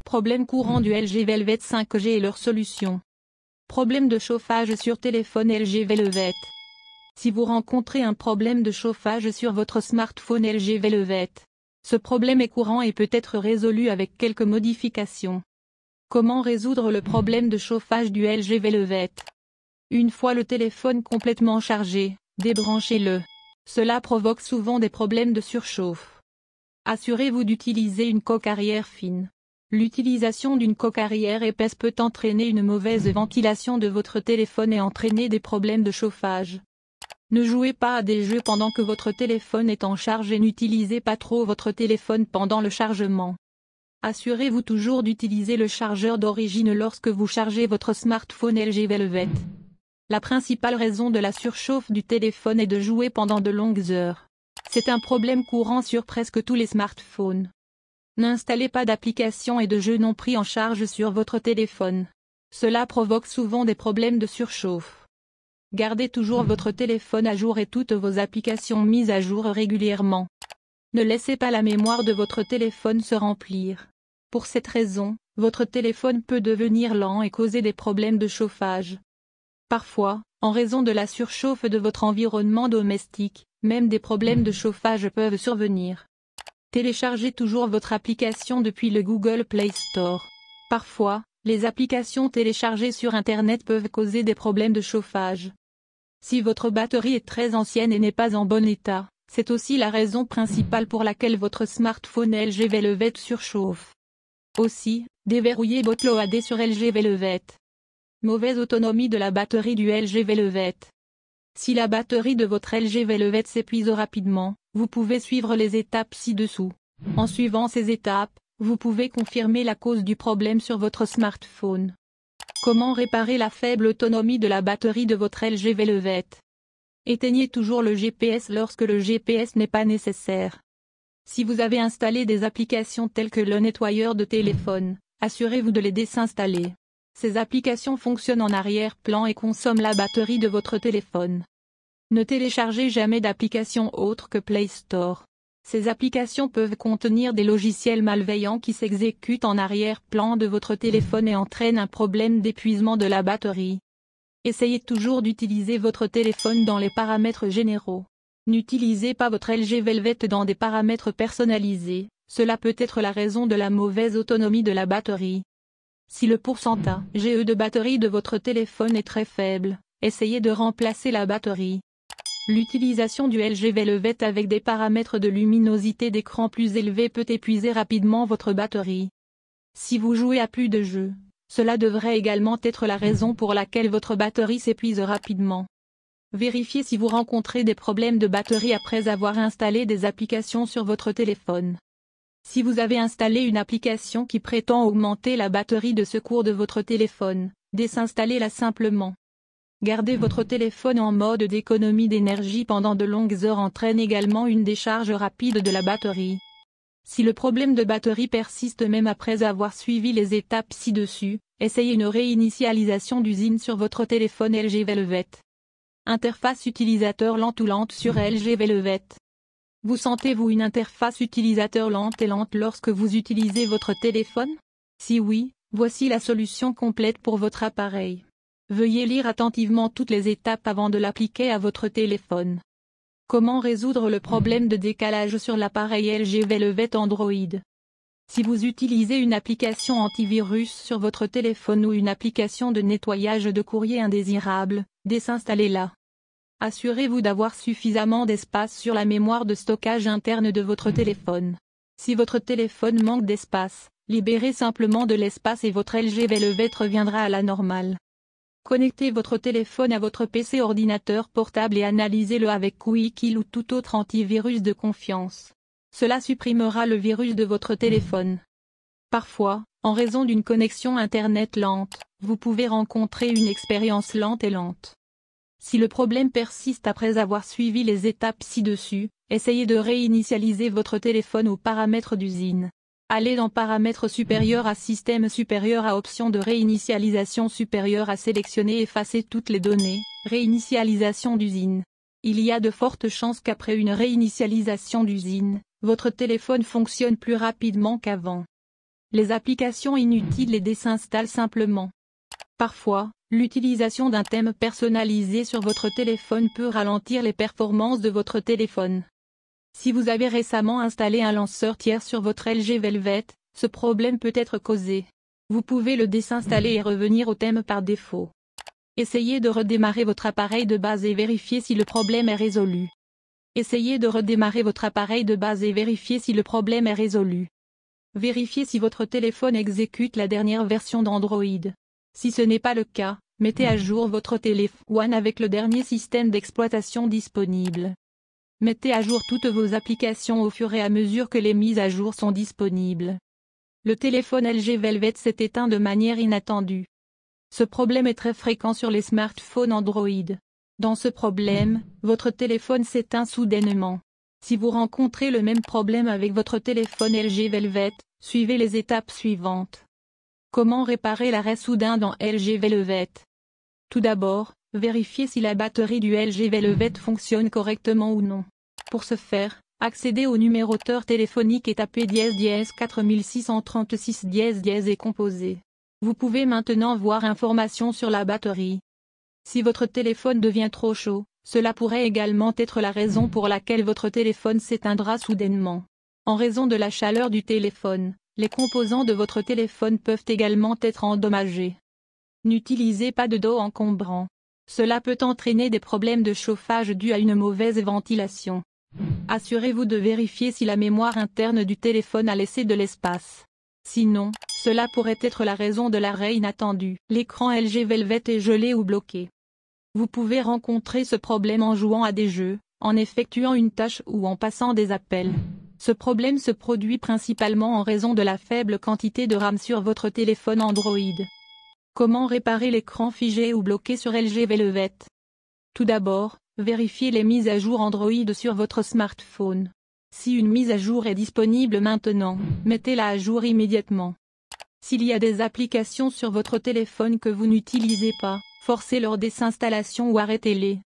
Problème courant du LG Velvet 5G et leurs solutions. Problème de chauffage sur téléphone LG Velvet. Si vous rencontrez un problème de chauffage sur votre smartphone LG Velvet, ce problème est courant et peut être résolu avec quelques modifications. Comment résoudre le problème de chauffage du LG Velvet? Une fois le téléphone complètement chargé, débranchez-le. Cela provoque souvent des problèmes de surchauffe. Assurez-vous d'utiliser une coque arrière fine. L'utilisation d'une coque arrière épaisse peut entraîner une mauvaise ventilation de votre téléphone et entraîner des problèmes de chauffage. Ne jouez pas à des jeux pendant que votre téléphone est en charge et n'utilisez pas trop votre téléphone pendant le chargement. Assurez-vous toujours d'utiliser le chargeur d'origine lorsque vous chargez votre smartphone LG Velvet. La principale raison de la surchauffe du téléphone est de jouer pendant de longues heures. C'est un problème courant sur presque tous les smartphones. N'installez pas d'applications et de jeux non pris en charge sur votre téléphone. Cela provoque souvent des problèmes de surchauffe. Gardez toujours votre téléphone à jour et toutes vos applications mises à jour régulièrement. Ne laissez pas la mémoire de votre téléphone se remplir. Pour cette raison, votre téléphone peut devenir lent et causer des problèmes de chauffage. Parfois, en raison de la surchauffe de votre environnement domestique, même des problèmes de chauffage peuvent survenir. Téléchargez toujours votre application depuis le Google Play Store. Parfois, les applications téléchargées sur Internet peuvent causer des problèmes de chauffage. Si votre batterie est très ancienne et n'est pas en bon état, c'est aussi la raison principale pour laquelle votre smartphone LG Velvet surchauffe. Aussi, déverrouillez BootloAD sur LG Velvet. Mauvaise autonomie de la batterie du LG Velvet. Si la batterie de votre LG Velvet s'épuise rapidement, vous pouvez suivre les étapes ci-dessous. En suivant ces étapes, vous pouvez confirmer la cause du problème sur votre smartphone. Comment réparer la faible autonomie de la batterie de votre LG Velvet? Éteignez toujours le GPS lorsque le GPS n'est pas nécessaire. Si vous avez installé des applications telles que le nettoyeur de téléphone, assurez-vous de les désinstaller. Ces applications fonctionnent en arrière-plan et consomment la batterie de votre téléphone. Ne téléchargez jamais d'applications autres que Play Store. Ces applications peuvent contenir des logiciels malveillants qui s'exécutent en arrière-plan de votre téléphone et entraînent un problème d'épuisement de la batterie. Essayez toujours d'utiliser votre téléphone dans les paramètres généraux. N'utilisez pas votre LG Velvet dans des paramètres personnalisés, cela peut être la raison de la mauvaise autonomie de la batterie. Si le pourcentage de batterie de votre téléphone est très faible, essayez de remplacer la batterie. L'utilisation du LG Velvet avec des paramètres de luminosité d'écran plus élevés peut épuiser rapidement votre batterie. Si vous jouez à plus de jeux, cela devrait également être la raison pour laquelle votre batterie s'épuise rapidement. Vérifiez si vous rencontrez des problèmes de batterie après avoir installé des applications sur votre téléphone. Si vous avez installé une application qui prétend augmenter la batterie de secours de votre téléphone, désinstallez-la simplement. Garder votre téléphone en mode d'économie d'énergie pendant de longues heures entraîne également une décharge rapide de la batterie. Si le problème de batterie persiste même après avoir suivi les étapes ci-dessus, essayez une réinitialisation d'usine sur votre téléphone LG Velvet. Interface utilisateur lente ou lente sur LG Velvet. Vous sentez-vous une interface utilisateur lente et lente lorsque vous utilisez votre téléphone? Si oui, voici la solution complète pour votre appareil. Veuillez lire attentivement toutes les étapes avant de l'appliquer à votre téléphone. Comment résoudre le problème de décalage sur l'appareil LG Velvet Android? Si vous utilisez une application antivirus sur votre téléphone ou une application de nettoyage de courrier indésirable, désinstallez-la. Assurez-vous d'avoir suffisamment d'espace sur la mémoire de stockage interne de votre téléphone. Si votre téléphone manque d'espace, libérez simplement de l'espace et votre LG Velvet reviendra à la normale. Connectez votre téléphone à votre PC ordinateur portable et analysez-le avec QuickKill ou tout autre antivirus de confiance. Cela supprimera le virus de votre téléphone. Parfois, en raison d'une connexion Internet lente, vous pouvez rencontrer une expérience lente et lente. Si le problème persiste après avoir suivi les étapes ci-dessus, essayez de réinitialiser votre téléphone aux paramètres d'usine. Allez dans Paramètres supérieurs à Système supérieur à Options de réinitialisation supérieure à sélectionner Effacer toutes les données, Réinitialisation d'usine. Il y a de fortes chances qu'après une réinitialisation d'usine, votre téléphone fonctionne plus rapidement qu'avant. Les applications inutiles les désinstallent simplement. Parfois, l'utilisation d'un thème personnalisé sur votre téléphone peut ralentir les performances de votre téléphone. Si vous avez récemment installé un lanceur tiers sur votre LG Velvet, ce problème peut être causé. Vous pouvez le désinstaller et revenir au thème par défaut. Essayez de redémarrer votre appareil de base et vérifiez si le problème est résolu. Essayez de redémarrer votre appareil de base et vérifiez si le problème est résolu. Vérifiez si votre téléphone exécute la dernière version d'Android. Si ce n'est pas le cas, mettez à jour votre téléphone avec le dernier système d'exploitation disponible. Mettez à jour toutes vos applications au fur et à mesure que les mises à jour sont disponibles. Le téléphone LG Velvet s'est éteint de manière inattendue. Ce problème est très fréquent sur les smartphones Android. Dans ce problème, votre téléphone s'éteint soudainement. Si vous rencontrez le même problème avec votre téléphone LG Velvet, suivez les étapes suivantes. Comment réparer l'arrêt soudain dans LG Velvet? Tout d'abord, vérifiez si la batterie du LG Velvet fonctionne correctement ou non. Pour ce faire, accédez au numéroteur téléphonique et tapez * 4636 * et composez. Vous pouvez maintenant voir information sur la batterie. Si votre téléphone devient trop chaud, cela pourrait également être la raison pour laquelle votre téléphone s'éteindra soudainement. En raison de la chaleur du téléphone, les composants de votre téléphone peuvent également être endommagés. N'utilisez pas de dos encombrant. Cela peut entraîner des problèmes de chauffage dus à une mauvaise ventilation. Assurez-vous de vérifier si la mémoire interne du téléphone a laissé de l'espace. Sinon, cela pourrait être la raison de l'arrêt inattendu. L'écran LG Velvet est gelé ou bloqué. Vous pouvez rencontrer ce problème en jouant à des jeux, en effectuant une tâche ou en passant des appels. Ce problème se produit principalement en raison de la faible quantité de RAM sur votre téléphone Android. Comment réparer l'écran figé ou bloqué sur LG Velvet? Tout d'abord, vérifiez les mises à jour Android sur votre smartphone. Si une mise à jour est disponible maintenant, mettez-la à jour immédiatement. S'il y a des applications sur votre téléphone que vous n'utilisez pas, forcez leur désinstallation ou arrêtez-les.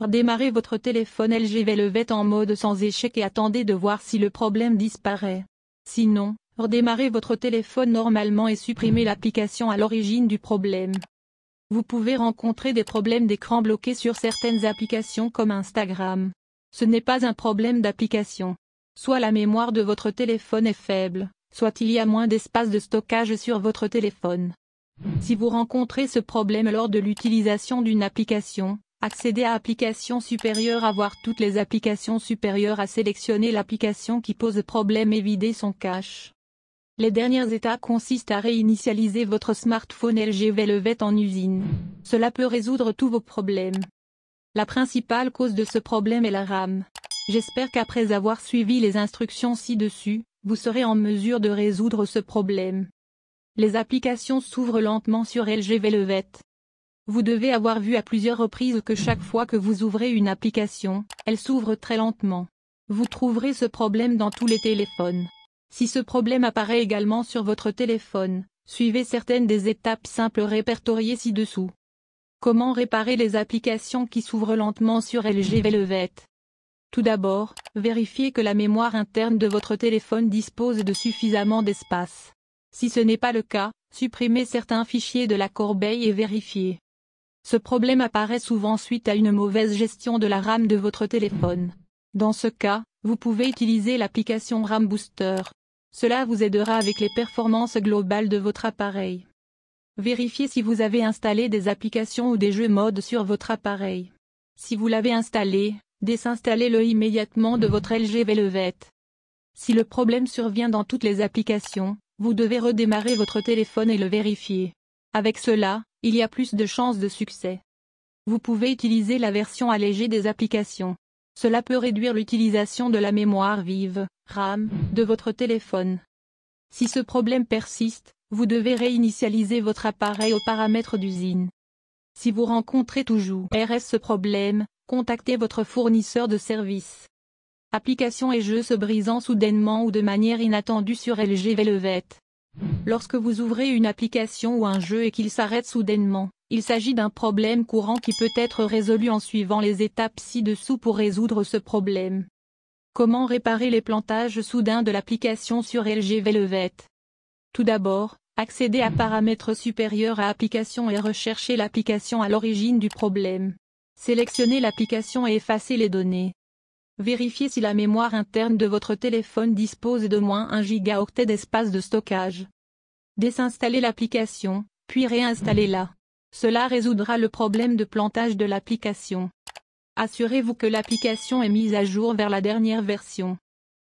Démarrez votre téléphone LG Velvet en mode sans échec et attendez de voir si le problème disparaît. Sinon, redémarrez votre téléphone normalement et supprimez l'application à l'origine du problème. Vous pouvez rencontrer des problèmes d'écran bloqué sur certaines applications comme Instagram. Ce n'est pas un problème d'application. Soit la mémoire de votre téléphone est faible, soit il y a moins d'espace de stockage sur votre téléphone. Si vous rencontrez ce problème lors de l'utilisation d'une application, accédez à Applications supérieures à voir toutes les applications supérieures à sélectionner l'application qui pose problème et vider son cache. Les dernières étapes consistent à réinitialiser votre smartphone LG Velvet en usine. Cela peut résoudre tous vos problèmes. La principale cause de ce problème est la RAM. J'espère qu'après avoir suivi les instructions ci-dessus, vous serez en mesure de résoudre ce problème. Les applications s'ouvrent lentement sur LG Velvet. Vous devez avoir vu à plusieurs reprises que chaque fois que vous ouvrez une application, elle s'ouvre très lentement. Vous trouverez ce problème dans tous les téléphones. Si ce problème apparaît également sur votre téléphone, suivez certaines des étapes simples répertoriées ci-dessous. Comment réparer les applications qui s'ouvrent lentement sur LG Velvet? Tout d'abord, vérifiez que la mémoire interne de votre téléphone dispose de suffisamment d'espace. Si ce n'est pas le cas, supprimez certains fichiers de la corbeille et vérifiez. Ce problème apparaît souvent suite à une mauvaise gestion de la RAM de votre téléphone. Dans ce cas, vous pouvez utiliser l'application RAM Booster. Cela vous aidera avec les performances globales de votre appareil. Vérifiez si vous avez installé des applications ou des jeux mode sur votre appareil. Si vous l'avez installé, désinstallez-le immédiatement de votre LG Velvet. Si le problème survient dans toutes les applications, vous devez redémarrer votre téléphone et le vérifier. Avec cela, il y a plus de chances de succès. Vous pouvez utiliser la version allégée des applications. Cela peut réduire l'utilisation de la mémoire vive, RAM, de votre téléphone. Si ce problème persiste, vous devez réinitialiser votre appareil aux paramètres d'usine. Si vous rencontrez toujours ce problème, contactez votre fournisseur de services. Applications et jeux se brisant soudainement ou de manière inattendue sur LG Velvet. Lorsque vous ouvrez une application ou un jeu et qu'il s'arrête soudainement, il s'agit d'un problème courant qui peut être résolu en suivant les étapes ci-dessous pour résoudre ce problème. Comment réparer les plantages soudains de l'application sur LG Velvet? Tout d'abord, accédez à Paramètres supérieurs à Applications et recherchez l'application à l'origine du problème. Sélectionnez l'application et effacez les données. Vérifiez si la mémoire interne de votre téléphone dispose de moins 1 gigaoctet d'espace de stockage. Désinstallez l'application, puis réinstallez-la. Cela résoudra le problème de plantage de l'application. Assurez-vous que l'application est mise à jour vers la dernière version.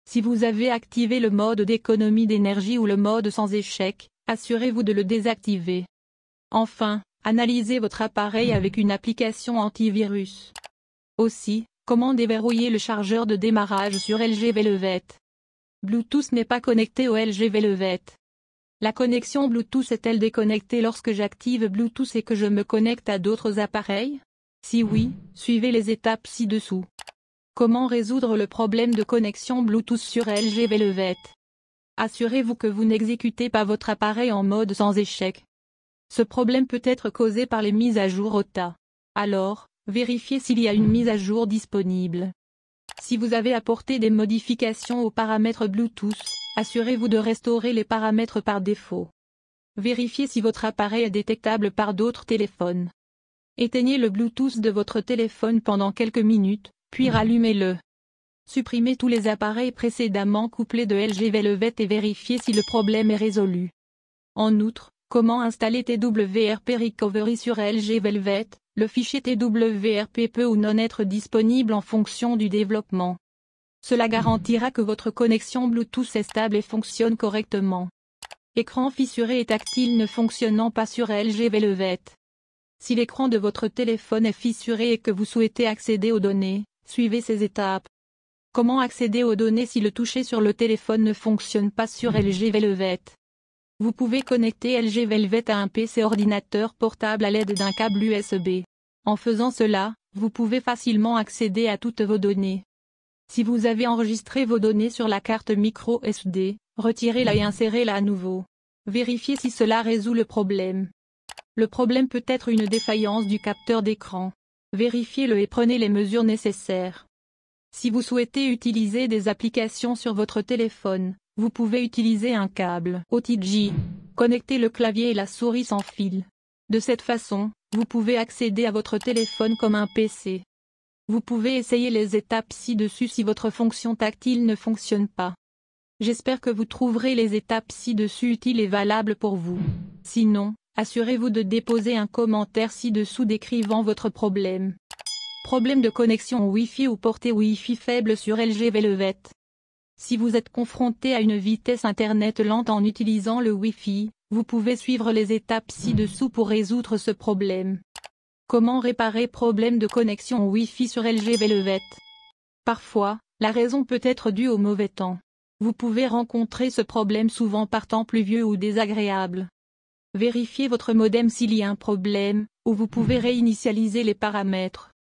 Si vous avez activé le mode d'économie d'énergie ou le mode sans échec, assurez-vous de le désactiver. Enfin, analysez votre appareil avec une application antivirus. Aussi, comment déverrouiller le chargeur de démarrage sur LG Velvet? Bluetooth n'est pas connecté au LG Velvet. La connexion Bluetooth est-elle déconnectée lorsque j'active Bluetooth et que je me connecte à d'autres appareils? Si oui, suivez les étapes ci-dessous. Comment résoudre le problème de connexion Bluetooth sur LG Velvet? Assurez-vous que vous n'exécutez pas votre appareil en mode sans échec. Ce problème peut être causé par les mises à jour OTA. Alors, vérifiez s'il y a une mise à jour disponible. Si vous avez apporté des modifications aux paramètres Bluetooth, assurez-vous de restaurer les paramètres par défaut. Vérifiez si votre appareil est détectable par d'autres téléphones. Éteignez le Bluetooth de votre téléphone pendant quelques minutes, puis rallumez-le. Supprimez tous les appareils précédemment couplés de LG Velvet et vérifiez si le problème est résolu. En outre, comment installer TWRP Recovery sur LG Velvet? Le fichier TWRP peut ou non être disponible en fonction du développement. Cela garantira que votre connexion Bluetooth est stable et fonctionne correctement. Écran fissuré et tactile ne fonctionnant pas sur LG Velvet. Si l'écran de votre téléphone est fissuré et que vous souhaitez accéder aux données, suivez ces étapes. Comment accéder aux données si le toucher sur le téléphone ne fonctionne pas sur LG Velvet? Vous pouvez connecter LG Velvet à un PC ordinateur portable à l'aide d'un câble USB. En faisant cela, vous pouvez facilement accéder à toutes vos données. Si vous avez enregistré vos données sur la carte micro SD, retirez-la et insérez-la à nouveau. Vérifiez si cela résout le problème. Le problème peut être une défaillance du capteur d'écran. Vérifiez-le et prenez les mesures nécessaires. Si vous souhaitez utiliser des applications sur votre téléphone, vous pouvez utiliser un câble OTG. Connectez le clavier et la souris sans fil. De cette façon, vous pouvez accéder à votre téléphone comme un PC. Vous pouvez essayer les étapes ci-dessus si votre fonction tactile ne fonctionne pas. J'espère que vous trouverez les étapes ci-dessus utiles et valables pour vous. Sinon, assurez-vous de déposer un commentaire ci-dessous décrivant votre problème. Problème de connexion Wi-Fi ou portée Wi-Fi faible sur LG Velvet. Si vous êtes confronté à une vitesse Internet lente en utilisant le Wi-Fi, vous pouvez suivre les étapes ci-dessous pour résoudre ce problème. Comment réparer problème de connexion Wi-Fi sur LG Velvet? Parfois, la raison peut être due au mauvais temps. Vous pouvez rencontrer ce problème souvent par temps pluvieux ou désagréable. Vérifiez votre modem s'il y a un problème, ou vous pouvez réinitialiser les paramètres.